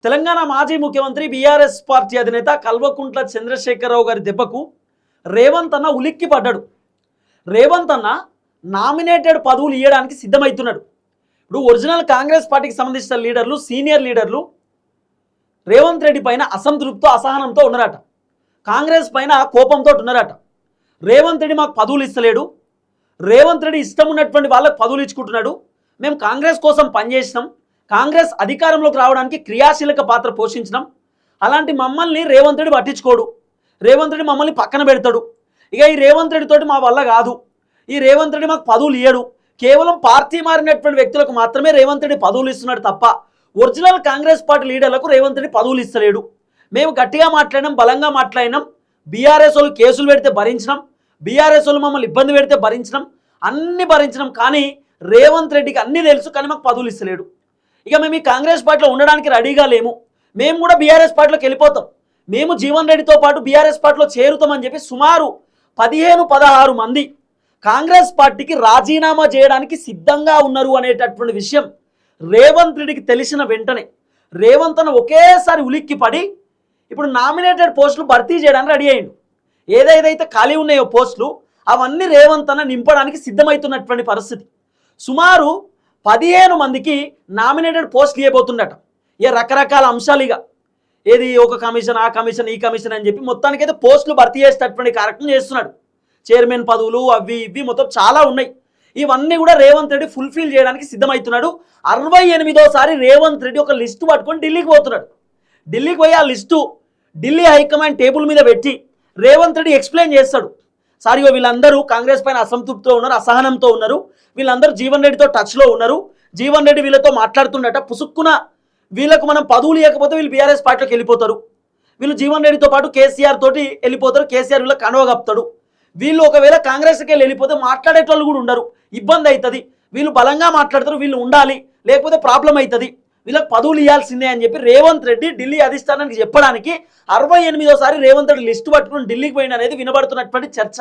తెలంగాణ మాజీ ముఖ్యమంత్రి BRS party అధినేత కల్వకుంట్ల చంద్రశేఖరరావు గారి దెబ్బకు రేవంత్ అన్న ఉలిక్కి పడ్డాడు. రేవంత్ అన్న నామినేటెడ్ పదవులు ఇవ్వడానికి సిద్ధమవుతున్నాడు. ఇప్పుడు ఒరిజినల్ కాంగ్రెస్ పార్టీకి సంబంధించిన లీడర్లు, సీనియర్ లీడర్లు రేవంత్ రెడ్డి పైన అసంతృప్తితో, అసహనంతో ఉన్నారట. కాంగ్రెస్ పైన కోపంతో ఉన్నారట. రేవంత్ రెడ్డి మాకు పదవులు ఇస్తలేడు, రేవంత్ రెడ్డి ఇష్టం ఉన్నటువంటి వాళ్ళకి పదవులు ఇచ్చుకుంటున్నాడు, మేము కాంగ్రెస్ కోసం పనిచేసినాం, కాంగ్రెస్ అధికారంలోకి రావడానికి క్రియాశీలక పాత్ర పోషించినాం, అలాంటి మమ్మల్ని రేవంత్ రెడ్డి పట్టించుకోడు, రేవంత్ రెడ్డి మమ్మల్ని పక్కన పెడతాడు, ఇక ఈ రేవంత్ రెడ్డి తోటి మా వల్ల కాదు, ఈ రేవంత్ రెడ్డి మాకు పదవులు ఇయ్యడు, కేవలం పార్టీ మారినటువంటి వ్యక్తులకు మాత్రమే రేవంత్ రెడ్డి పదవులు ఇస్తున్నాడు తప్ప ఒరిజినల్ కాంగ్రెస్ పార్టీ లీడర్లకు రేవంత్ రెడ్డి పదవులు ఇస్తలేడు. మేము గట్టిగా మాట్లాడినాం, బలంగా మాట్లాడినాం, బీఆర్ఎస్ వాళ్ళు కేసులు పెడితే భరించినాం, బీఆర్ఎస్ వాళ్ళు మమ్మల్ని ఇబ్బంది పెడితే భరించినాం, అన్ని భరించినాం, కానీ రేవంత్ రెడ్డికి అన్నీ తెలుసు, కానీ మాకు పదవులు ఇస్తలేడు. ఇక మేము ఈ కాంగ్రెస్ పార్టీలో ఉండడానికి రెడీగా లేము, మేము కూడా బీఆర్ఎస్ పార్టీలోకి వెళ్ళిపోతాం, మేము జీవన్ రెడ్డితో పాటు బీఆర్ఎస్ పార్టీలో చేరుతామని చెప్పి సుమారు 15-16 మంది కాంగ్రెస్ పార్టీకి రాజీనామా చేయడానికి సిద్ధంగా ఉన్నారు అనేటటువంటి విషయం రేవంత్ రెడ్డికి తెలిసిన వెంటనే రేవంత్ అన్న ఒకేసారి ఉలిక్కిపడి ఇప్పుడు నామినేటెడ్ పోస్టులు భర్తీ చేయడానికి రెడీ అయ్యిండు. ఏదైతే ఖాళీ ఉన్నాయో పోస్టులు అవన్నీ రేవంత్ అన్న నింపడానికి సిద్ధమవుతున్నటువంటి పరిస్థితి. సుమారు 15 మందికి నామినేటెడ్ పోస్టులు ఇవ్వబోతుండట. రకరకాల అంశాలుగా ఏది ఒక కమిషన్, ఆ కమిషన్, ఈ కమిషన్ అని చెప్పి మొత్తానికైతే పోస్టులు భర్తీ చేసేటటువంటి కార్యక్రమం చేస్తున్నాడు. చైర్మన్ పదవులు అవి ఇవి మొత్తం చాలా ఉన్నాయి. ఇవన్నీ కూడా రేవంత్ రెడ్డి ఫుల్ఫిల్ చేయడానికి సిద్ధమవుతున్నాడు. 68వ రేవంత్ రెడ్డి ఒక లిస్టు పట్టుకొని ఢిల్లీకి పోతున్నాడు. ఢిల్లీకి పోయి ఆ లిస్టు ఢిల్లీ హైకమాండ్ టేబుల్ మీద పెట్టి రేవంత్ రెడ్డి ఎక్స్ప్లెయిన్ చేస్తాడు. సార్ వీళ్ళందరూ కాంగ్రెస్ పైన అసంతృప్తితో ఉన్నారు, అసహనంతో ఉన్నారు, వీళ్ళందరూ జీవన్ రెడ్డితో టచ్లో ఉన్నారు, జీవన్ రెడ్డి వీళ్ళతో మాట్లాడుతున్నట, పుసుక్కున వీళ్ళకు మనం పదవులు ఇవ్వకపోతే వీళ్ళు బీఆర్ఎస్ పార్టీలోకి వెళ్ళిపోతారు, వీళ్ళు జీవన్ రెడ్డితో పాటు కేసీఆర్ తోటి వెళ్ళిపోతారు, కేసీఆర్ వీళ్ళకి కనువ కప్తాడు, వీళ్ళు ఒకవేళ కాంగ్రెస్కి వెళ్ళిపోతే మాట్లాడేటోళ్ళు కూడా ఉండరు, ఇబ్బంది అవుతుంది, వీళ్ళు బలంగా మాట్లాడతారు, వీళ్ళు ఉండాలి, లేకపోతే ప్రాబ్లం అవుతుంది, వీళ్ళకి పదవులు ఇవ్వాల్సిందే అని చెప్పి రేవంత్ రెడ్డి ఢిల్లీ అధిష్టానానికి చెప్పడానికి 68వ రేవంత్ రెడ్డి లిస్టు పట్టుకుని ఢిల్లీకి పోయిన అనేది వినబడుతున్నటువంటి చర్చ.